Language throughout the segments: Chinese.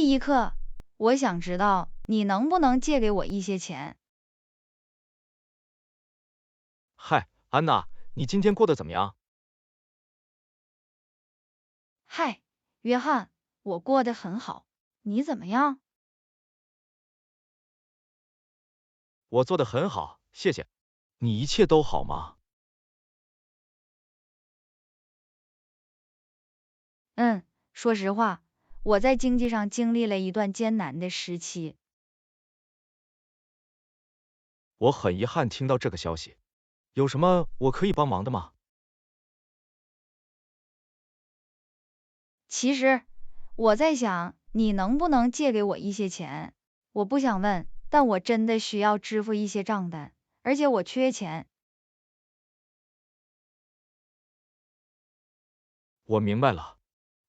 第一课，我想知道你能不能借给我一些钱？嗨，安娜，你今天过得怎么样？嗨，约翰，我过得很好，你怎么样？我做得很好，谢谢。你一切都好吗？嗯，说实话，我在经济上经历了一段艰难的时期。我很遗憾听到这个消息。有什么我可以帮忙的吗？其实，我在想，你能不能借给我一些钱？我不想问，但我真的需要支付一些账单，而且我缺钱。我明白了。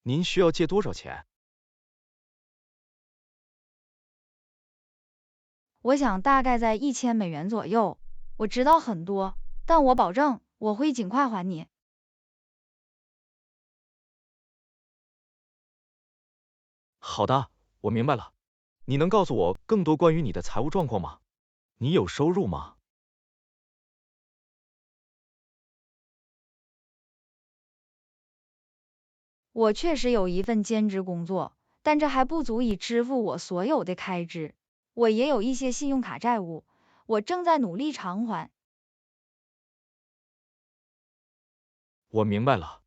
您需要借多少钱？我想大概在$1000左右。我知道很多，但我保证我会尽快还你。好的，我明白了。你能告诉我更多关于你的财务状况吗？你有收入吗？我确实有一份兼职工作，但这还不足以支付我所有的开支。我也有一些信用卡债务，我正在努力偿还。我明白了。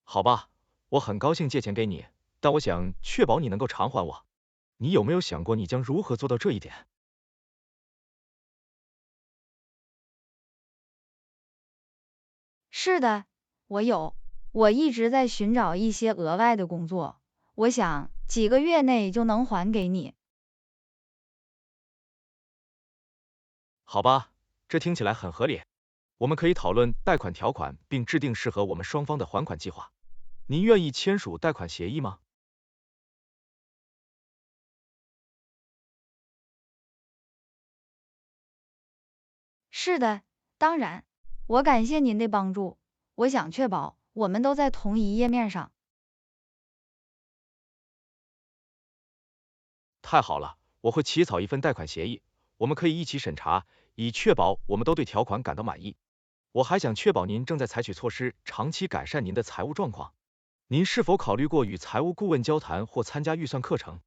好吧，我很高兴借钱给你，但我想确保你能够偿还我。你有没有想过你将如何做到这一点？是的，我有，我一直在寻找一些额外的工作，我想几个月内就能还给你。好吧，这听起来很合理。我们可以讨论贷款条款，并制定适合我们双方的还款计划。您愿意签署贷款协议吗？是的，当然，我感谢您的帮助，我想确保我们都在同一页面上。太好了，我会起草一份贷款协议，我们可以一起审查，以确保我们都对条款感到满意。我还想确保您正在采取措施，长期改善您的财务状况。您是否考虑过与财务顾问交谈或参加预算课程？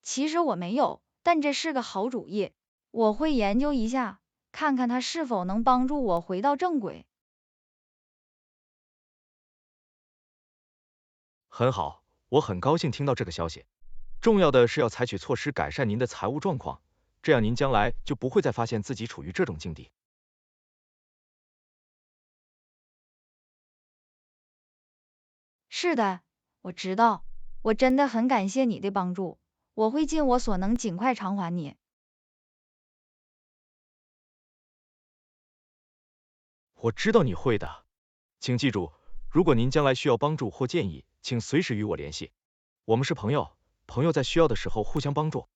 其实我没有，但这是个好主意，我会研究一下，看看它是否能帮助我回到正轨。很好，我很高兴听到这个消息。重要的是要采取措施改善您的财务状况，这样您将来就不会再发现自己处于这种境地。是的，我知道，我真的很感谢你的帮助，我会尽我所能尽快偿还你。我知道你会的。请记住，如果您将来需要帮助或建议，请随时与我联系。我们是朋友，朋友在需要的时候互相帮助。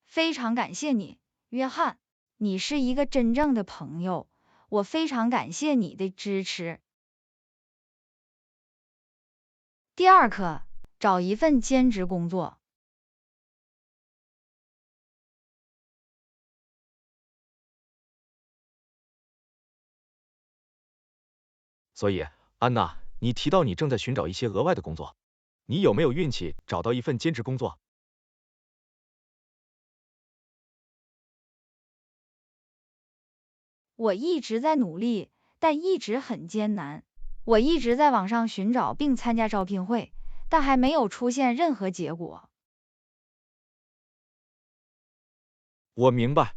非常感谢你，约翰，你是一个真正的朋友，我非常感谢你的支持。第二课，找一份兼职工作。所以，安娜，你提到你正在寻找一些额外的工作，你有没有运气找到一份兼职工作？我一直在努力，但一直很艰难。我一直在网上寻找并参加招聘会，但还没有出现任何结果。我明白，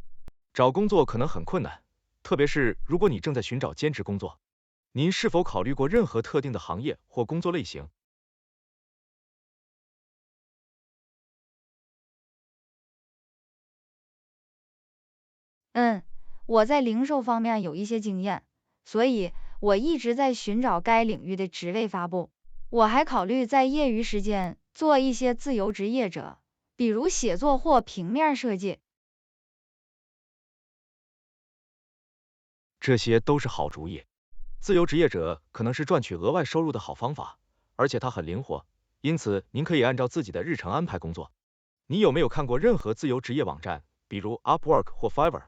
找工作可能很困难，特别是如果你正在寻找兼职工作。您是否考虑过任何特定的行业或工作类型？嗯，我在零售方面有一些经验，所以我一直在寻找该领域的职位发布。我还考虑在业余时间做一些自由职业者，比如写作或平面设计。这些都是好主意。自由职业者可能是赚取额外收入的好方法，而且它很灵活，因此您可以按照自己的日程安排工作。你有没有看过任何自由职业网站，比如 Upwork 或 Fiverr？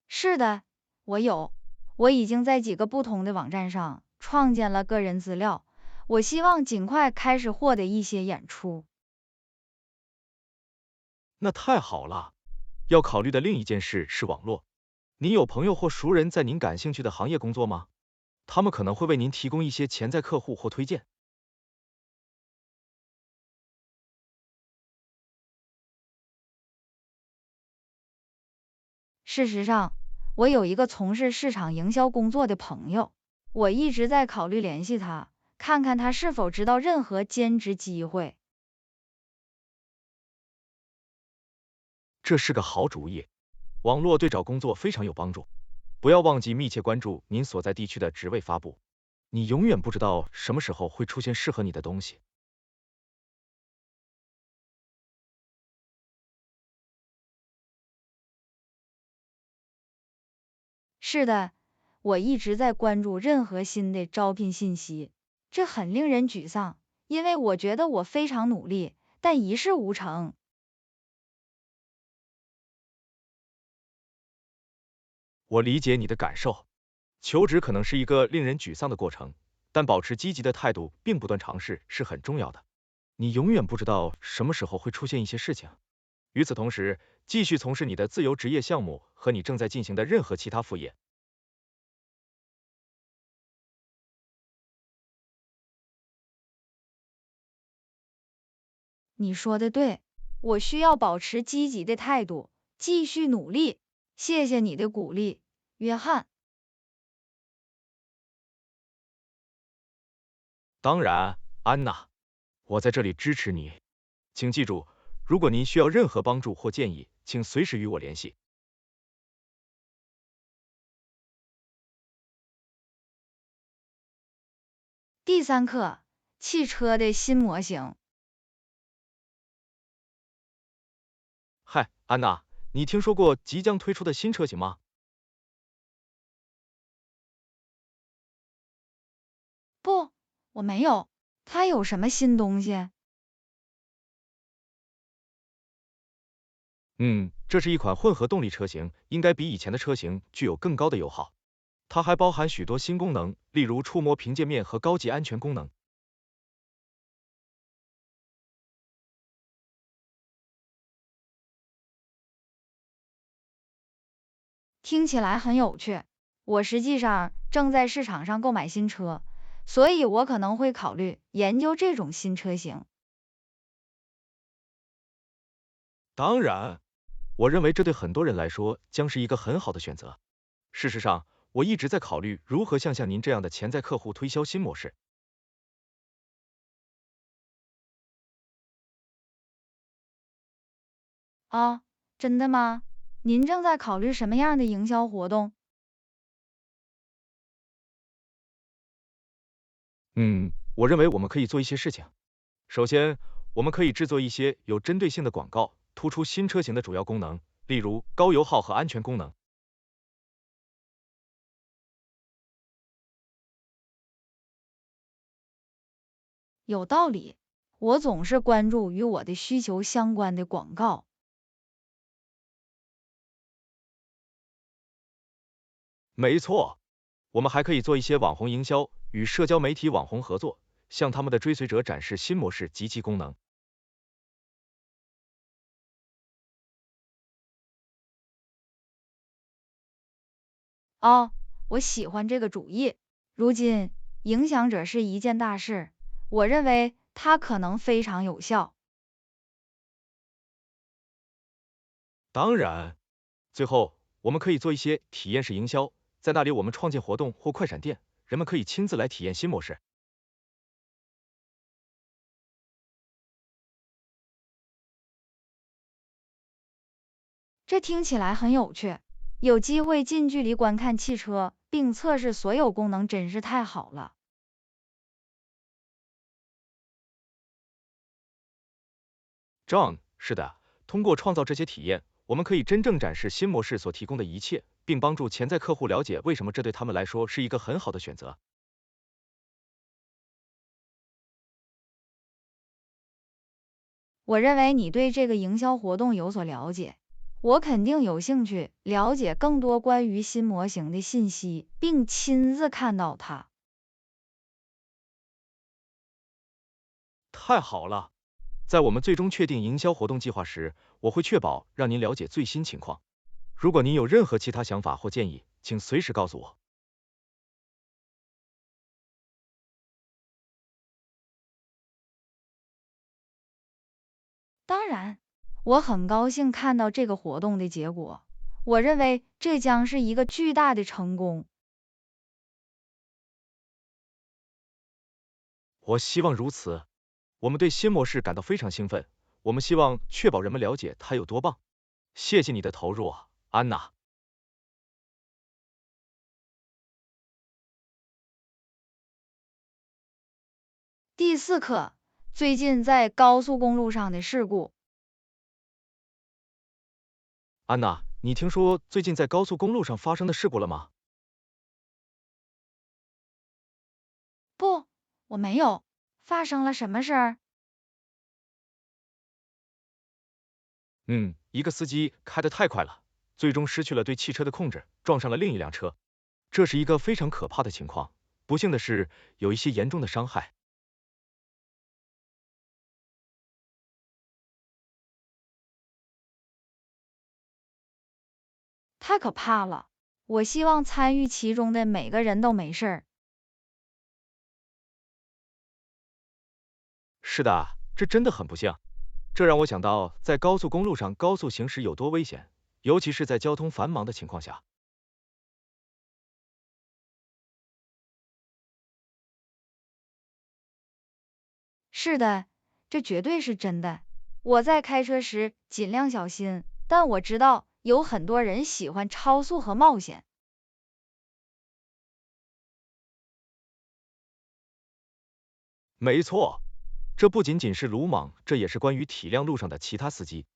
是的，我有。我已经在几个不同的网站上创建了个人资料，我希望尽快开始获得一些演出。那太好了。要考虑的另一件事是网络。你有朋友或熟人在您感兴趣的行业工作吗？他们可能会为您提供一些潜在客户或推荐。事实上，我有一个从事市场营销工作的朋友，我一直在考虑联系他，看看他是否知道任何兼职机会。这是个好主意。网络对找工作非常有帮助。不要忘记密切关注您所在地区的职位发布，你永远不知道什么时候会出现适合你的东西。是的，我一直在关注任何新的招聘信息，这很令人沮丧，因为我觉得我非常努力，但一事无成。我理解你的感受，求职可能是一个令人沮丧的过程，但保持积极的态度并不断尝试是很重要的。你永远不知道什么时候会出现一些事情。与此同时，继续从事你的自由职业项目和你正在进行的任何其他副业。你说的对，我需要保持积极的态度，继续努力。谢谢你的鼓励，约翰。当然，安娜，我在这里支持你。请记住，如果您需要任何帮助或建议，请随时与我联系。第三课，汽车的新模型。嗨，安娜，你听说过即将推出的新车型吗？不，我没有。它有什么新东西？这是一款混合动力车型，应该比以前的车型具有更高的油耗。它还包含许多新功能，例如触摸屏界面和高级安全功能。听起来很有趣。我实际上正在市场上购买新车，所以我可能会考虑研究这种新车型。当然，我认为这对很多人来说将是一个很好的选择。事实上，我一直在考虑如何向您这样的潜在客户推销新模式。啊，真的吗？您正在考虑什么样的营销活动？我认为我们可以做一些事情。首先，我们可以制作一些有针对性的广告，突出新车型的主要功能，例如高油耗和安全功能。有道理，我总是关注与我的需求相关的广告。没错，我们还可以做一些网红营销，与社交媒体网红合作，向他们的追随者展示新模式及其功能。哦，我喜欢这个主意。如今，影响者是一件大事，我认为它可能非常有效。当然，最后我们可以做一些体验式营销，在那里我们创建活动或快闪店，人们可以亲自来体验新模式。这听起来很有趣，有机会近距离观看汽车，并测试所有功能真是太好了。John，是的，通过创造这些体验，我们可以真正展示新模式所提供的一切，并帮助潜在客户了解为什么这对他们来说是一个很好的选择。我认为你对这个营销活动有所了解，我肯定有兴趣了解更多关于新模型的信息，并亲自看到它。太好了！在我们最终确定营销活动计划时，我会确保让您了解最新情况。如果您有任何其他想法或建议，请随时告诉我。当然，我很高兴看到这个活动的结果，我认为这将是一个巨大的成功。我希望如此。我们对新模式感到非常兴奋，我们希望确保人们了解它有多棒。谢谢你的投入，安娜。第4课，最近在高速公路上的事故。安娜，你听说最近在高速公路上发生的事故了吗？不，我没有。发生了什么事儿？一个司机开得太快了，最终失去了对汽车的控制，撞上了另一辆车。这是一个非常可怕的情况。不幸的是，有一些严重的伤害。太可怕了！我希望参与其中的每个人都没事儿。是的，这真的很不幸。这让我想到在高速公路上高速行驶有多危险，尤其是在交通繁忙的情况下。是的，这绝对是真的。我在开车时尽量小心，但我知道有很多人喜欢超速和冒险。没错，这不仅仅是鲁莽，这也是关于体谅路上的其他司机。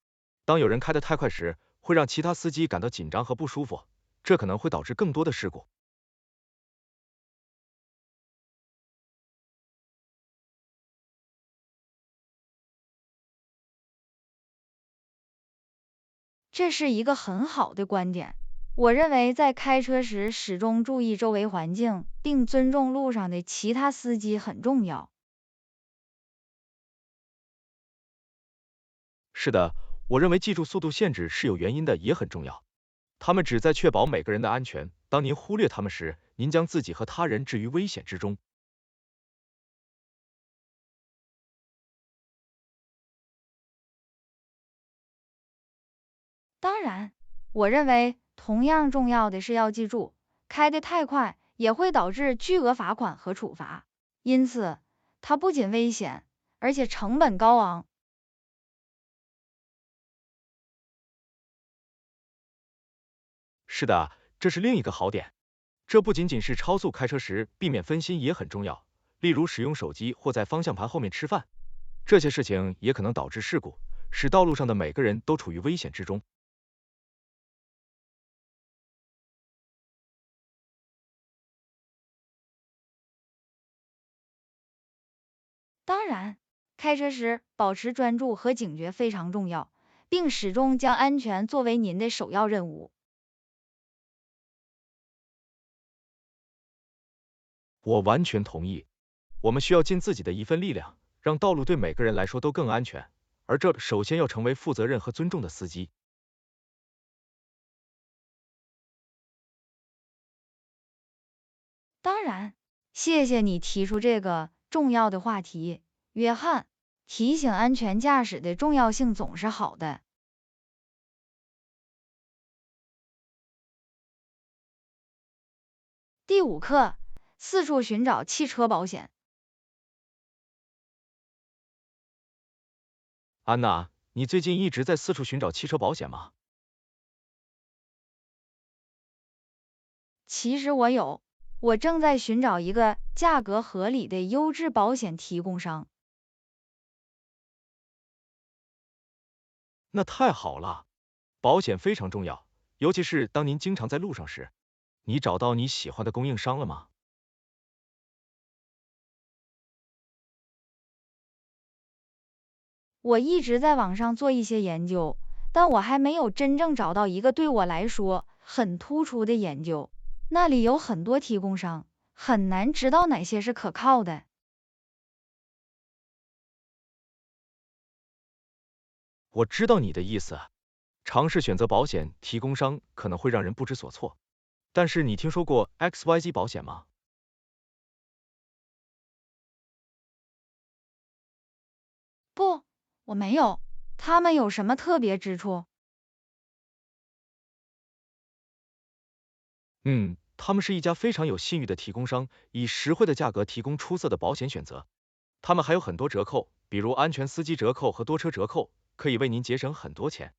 当有人开得太快时，会让其他司机感到紧张和不舒服，这可能会导致更多的事故。这是一个很好的观点。我认为在开车时始终注意周围环境，并尊重路上的其他司机很重要。是的，我认为记住速度限制是有原因的也很重要。他们旨在确保每个人的安全。当您忽略他们时，您将自己和他人置于危险之中。当然，我认为同样重要的是要记住，开得太快也会导致巨额罚款和处罚，因此它不仅危险，而且成本高昂。是的，这是另一个好点。这不仅仅是超速开车时避免分心也很重要，例如使用手机或在方向盘后面吃饭，这些事情也可能导致事故，使道路上的每个人都处于危险之中。当然，开车时保持专注和警觉非常重要，并始终将安全作为您的首要任务。我完全同意，我们需要尽自己的一份力量，让道路对每个人来说都更安全，而这首先要成为负责任和尊重的司机。当然，谢谢你提出这个重要的话题，约翰。提醒安全驾驶的重要性总是好的。第5课，四处寻找汽车保险。安娜，你最近一直在四处寻找汽车保险吗？其实我有，我正在寻找一个价格合理的优质保险提供商。那太好了，保险非常重要，尤其是当您经常在路上时。你找到你喜欢的供应商了吗？我一直在网上做一些研究，但我还没有真正找到一个对我来说很突出的研究。那里有很多提供商，很难知道哪些是可靠的。我知道你的意思，尝试选择保险提供商可能会让人不知所措。但是你听说过 XYZ 保险吗？不，我没有。他们有什么特别之处？他们是一家非常有信誉的提供商，以实惠的价格提供出色的保险选择。他们还有很多折扣，比如安全司机折扣和多车折扣，可以为您节省很多钱。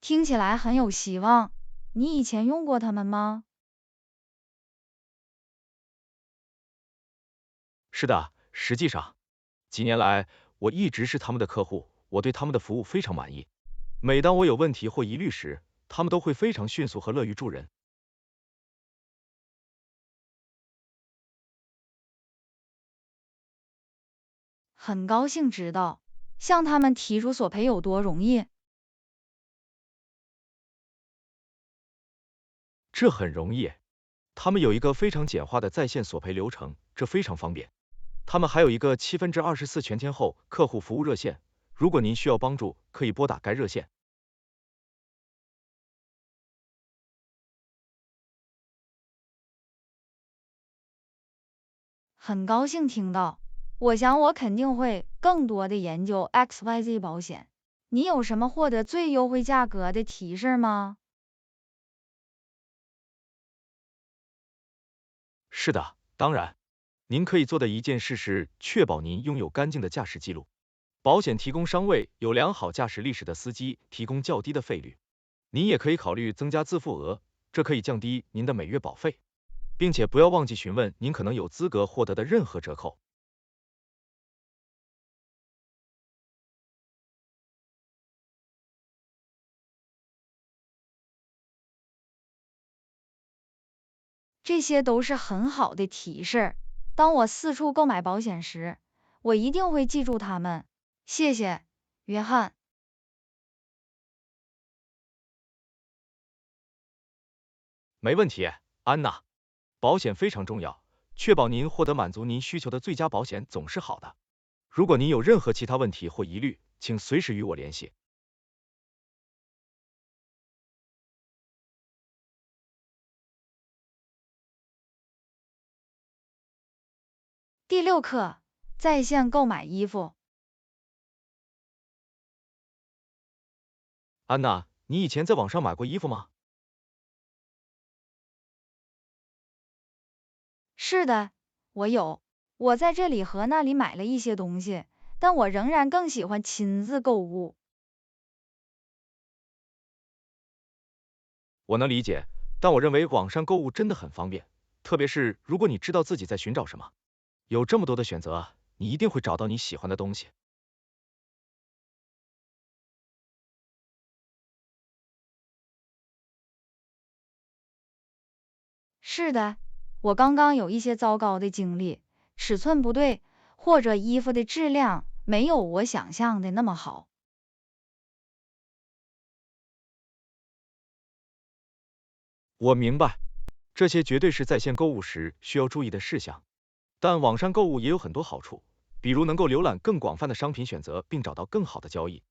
听起来很有希望。你以前用过他们吗？是的，实际上，几年来我一直是他们的客户，我对他们的服务非常满意。每当我有问题或疑虑时，他们都会非常迅速和乐于助人。很高兴知道，向他们提出索赔有多容易。这很容易，他们有一个非常简化的在线索赔流程，这非常方便。他们还有一个24/7全天候客户服务热线，如果您需要帮助，可以拨打该热线。很高兴听到，我想我肯定会更多的研究 XYZ 保险。你有什么获得最优惠价格的提示吗？是的，当然，您可以做的一件事是确保您拥有干净的驾驶记录。保险提供商为有良好驾驶历史的司机提供较低的费率。您也可以考虑增加自付额，这可以降低您的每月保费，并且不要忘记询问您可能有资格获得的任何折扣。这些都是很好的提示。当我四处购买保险时，我一定会记住它们。谢谢，约翰。没问题，安娜。保险非常重要，确保您获得满足您需求的最佳保险总是好的。如果您有任何其他问题或疑虑，请随时与我联系。第6课，在线购买衣服。安娜，你以前在网上买过衣服吗？是的，我有。我在这里和那里买了一些东西，但我仍然更喜欢亲自购物。我能理解，但我认为网上购物真的很方便，特别是如果你知道自己在寻找什么。有这么多的选择，你一定会找到你喜欢的东西。是的，我刚刚有一些糟糕的经历，尺寸不对，或者衣服的质量没有我想象的那么好。我明白，这些绝对是在线购物时需要注意的事项。但网上购物也有很多好处，比如能够浏览更广泛的商品选择，并找到更好的交易。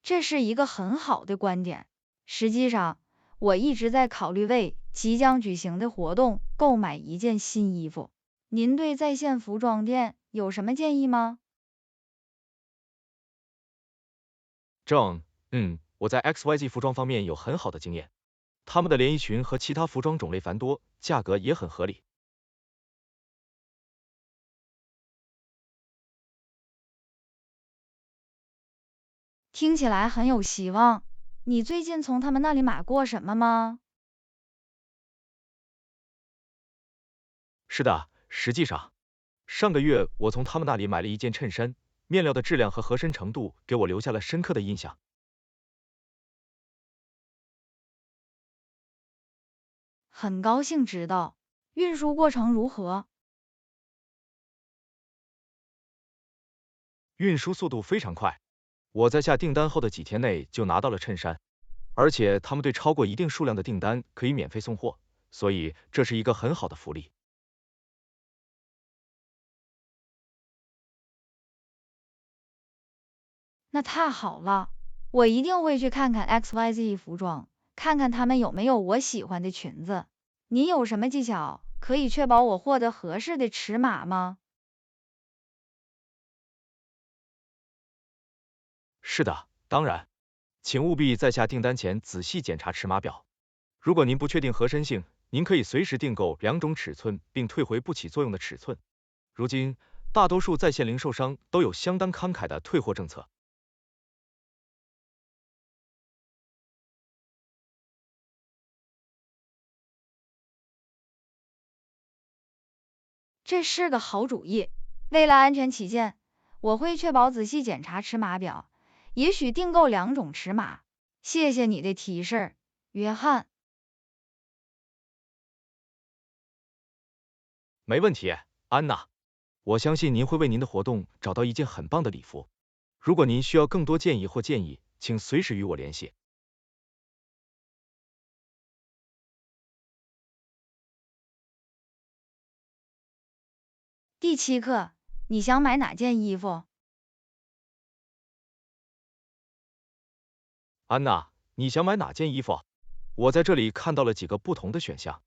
这是一个很好的观点。实际上，我一直在考虑为即将举行的活动购买一件新衣服。您对在线服装店有什么建议吗？我在 XYZ 服装方面有很好的经验。他们的连衣裙和其他服装种类繁多，价格也很合理。听起来很有希望。你最近从他们那里买过什么吗？是的，实际上，上个月我从他们那里买了一件衬衫，面料的质量和合身程度给我留下了深刻的印象。很高兴知道。运输过程如何？运输速度非常快，我在下订单后的几天内就拿到了衬衫，而且他们对超过一定数量的订单可以免费送货，所以这是一个很好的福利。那太好了，我一定会去看看 XYZ 服装，看看他们有没有我喜欢的裙子。你有什么技巧可以确保我获得合适的尺码吗？是的，当然，请务必在下订单前仔细检查尺码表。如果您不确定合身性，您可以随时订购两种尺寸并退回不起作用的尺寸。如今，大多数在线零售商都有相当慷慨的退货政策。这是个好主意。为了安全起见，我会确保仔细检查尺码表，也许订购两种尺码。谢谢你的提示，约翰。没问题，安娜。我相信您会为您的活动找到一件很棒的礼服。如果您需要更多建议或建议，请随时与我联系。第7课，你想买哪件衣服？安娜，你想买哪件衣服？我在这里看到了几个不同的选项。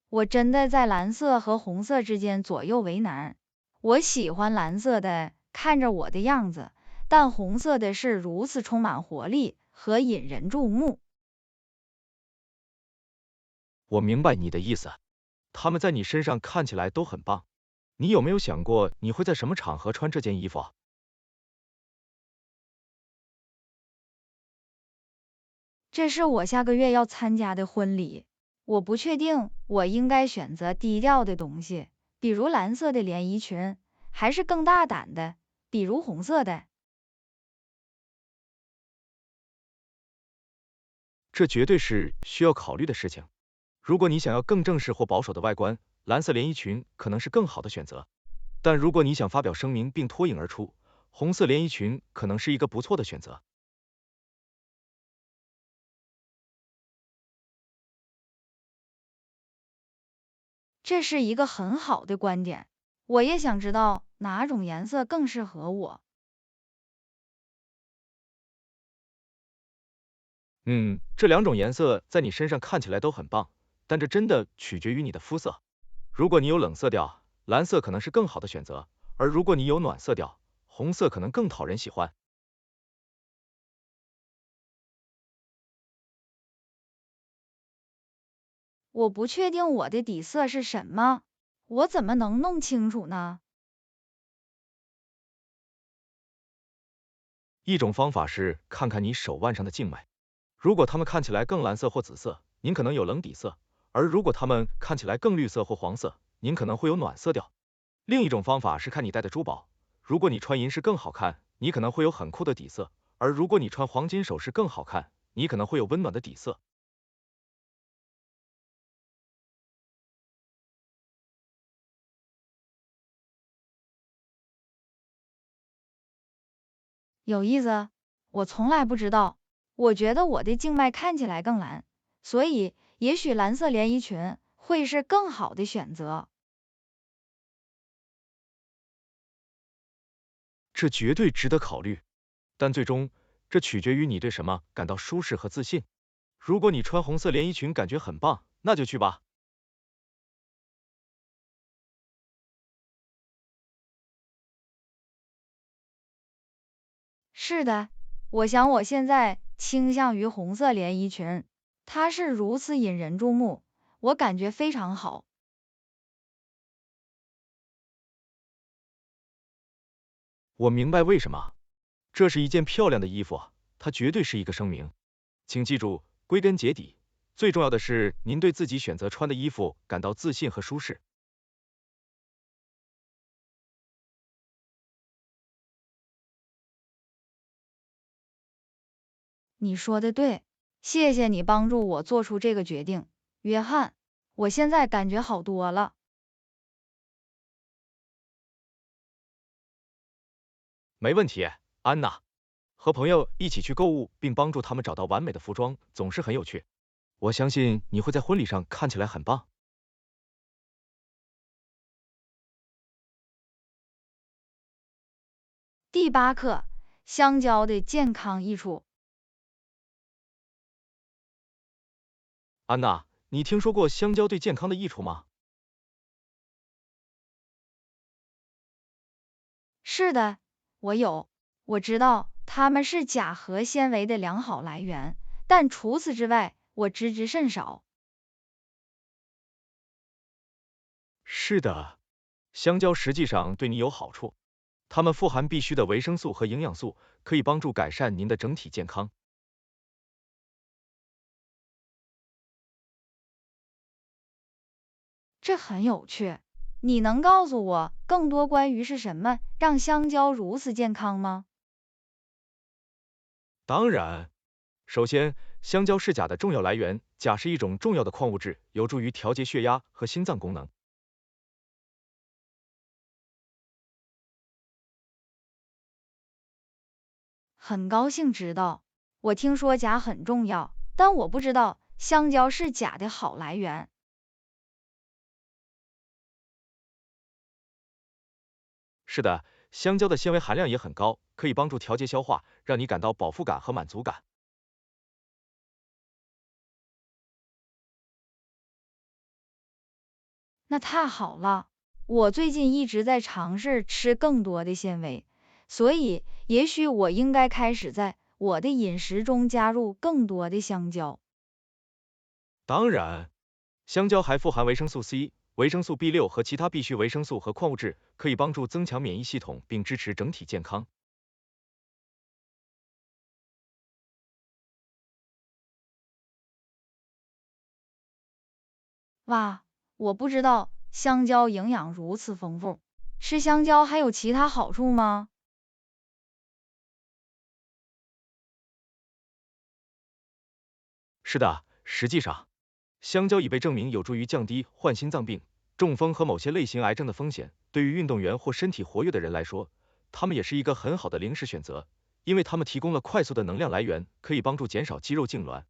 我真的在蓝色和红色之间左右为难。我喜欢蓝色的，看着我的样子，但红色的是如此充满活力和引人注目。我明白你的意思，它们在你身上看起来都很棒。你有没有想过你会在什么场合穿这件衣服？这是我下个月要参加的婚礼，我不确定我应该选择低调的东西，比如蓝色的连衣裙，还是更大胆的，比如红色的。这绝对是需要考虑的事情。如果你想要更正式或保守的外观，蓝色连衣裙可能是更好的选择。但如果你想发表声明并脱颖而出，红色连衣裙可能是一个不错的选择。这是一个很好的观点，我也想知道哪种颜色更适合我。这两种颜色在你身上看起来都很棒，但这真的取决于你的肤色。如果你有冷色调，蓝色可能是更好的选择，而如果你有暖色调，红色可能更讨人喜欢。我不确定我的底色是什么，我怎么能弄清楚呢？一种方法是看看你手腕上的静脉，如果它们看起来更蓝色或紫色，您可能有冷底色，而如果它们看起来更绿色或黄色，您可能会有暖色调。另一种方法是看你戴的珠宝，如果你穿银饰更好看，你可能会有很酷的底色，而如果你穿黄金首饰更好看，你可能会有温暖的底色。有意思，我从来不知道。我觉得我的静脉看起来更蓝，所以也许蓝色连衣裙会是更好的选择。这绝对值得考虑，但最终这取决于你对什么感到舒适和自信。如果你穿红色连衣裙感觉很棒，那就去吧。是的，我想我现在倾向于红色连衣裙，它是如此引人注目，我感觉非常好。我明白为什么，这是一件漂亮的衣服，它绝对是一个声明。请记住，归根结底，最重要的是您对自己选择穿的衣服感到自信和舒适。你说的对，谢谢你帮助我做出这个决定，约翰，我现在感觉好多了。没问题，安娜。和朋友一起去购物，并帮助他们找到完美的服装，总是很有趣。我相信你会在婚礼上看起来很棒。第8课，香蕉的健康益处。安娜，你听说过香蕉对健康的益处吗？是的，我有，我知道它们是钾和纤维的良好来源，但除此之外，我知之甚少。是的，香蕉实际上对你有好处，它们富含必需的维生素和营养素，可以帮助改善您的整体健康。这很有趣，你能告诉我更多关于是什么让香蕉如此健康吗？当然，首先，香蕉是钾的重要来源，钾是一种重要的矿物质，有助于调节血压和心脏功能。很高兴知道，我听说钾很重要，但我不知道香蕉是钾的好来源。是的，香蕉的纤维含量也很高，可以帮助调节消化，让你感到饱腹感和满足感。那太好了，我最近一直在尝试吃更多的纤维，所以也许我应该开始在我的饮食中加入更多的香蕉。当然，香蕉还富含维生素 C、维生素 B6和其他必需维生素和矿物质，可以帮助增强免疫系统并支持整体健康。哇，我不知道香蕉营养如此丰富，吃香蕉还有其他好处吗？是的，实际上，香蕉已被证明有助于降低患心脏病、中风和某些类型癌症的风险。对于运动员或身体活跃的人来说，它们也是一个很好的零食选择，因为它们提供了快速的能量来源，可以帮助减少肌肉痉挛。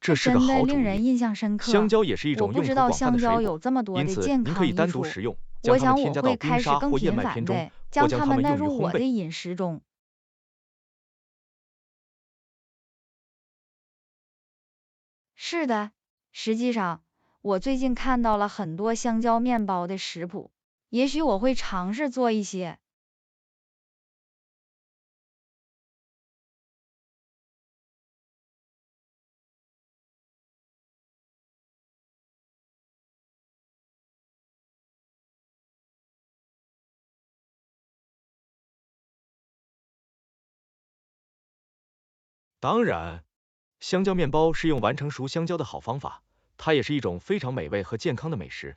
这这是个真的令好主意。人印象深刻。香蕉也是一我不知道种用途广泛香蕉有的水果，这么多的因此您可以健康益处，单独食用，将我它们想我会添加到冰开始更沙或燕频麦片中，繁的或将它将它们们纳入用于烘焙。我的饮食中。是的，实际上，我最近看到了很多香蕉面包的食谱，也许我会尝试做一些。当然，香蕉面包是用完成熟香蕉的好方法，它也是一种非常美味和健康的美食。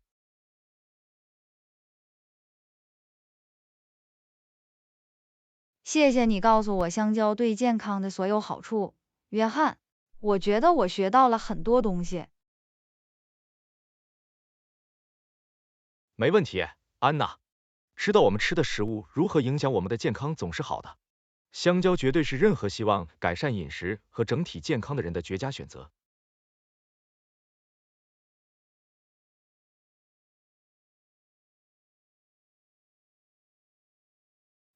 谢谢你告诉我香蕉对健康的所有好处，约翰。我觉得我学到了很多东西。没问题，安娜。知道我们吃的食物如何影响我们的健康总是好的。香蕉绝对是任何希望改善饮食和整体健康的人的绝佳选择。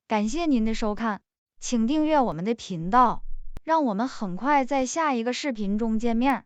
感谢您的收看，请订阅我们的频道，让我们很快在下一个视频中见面。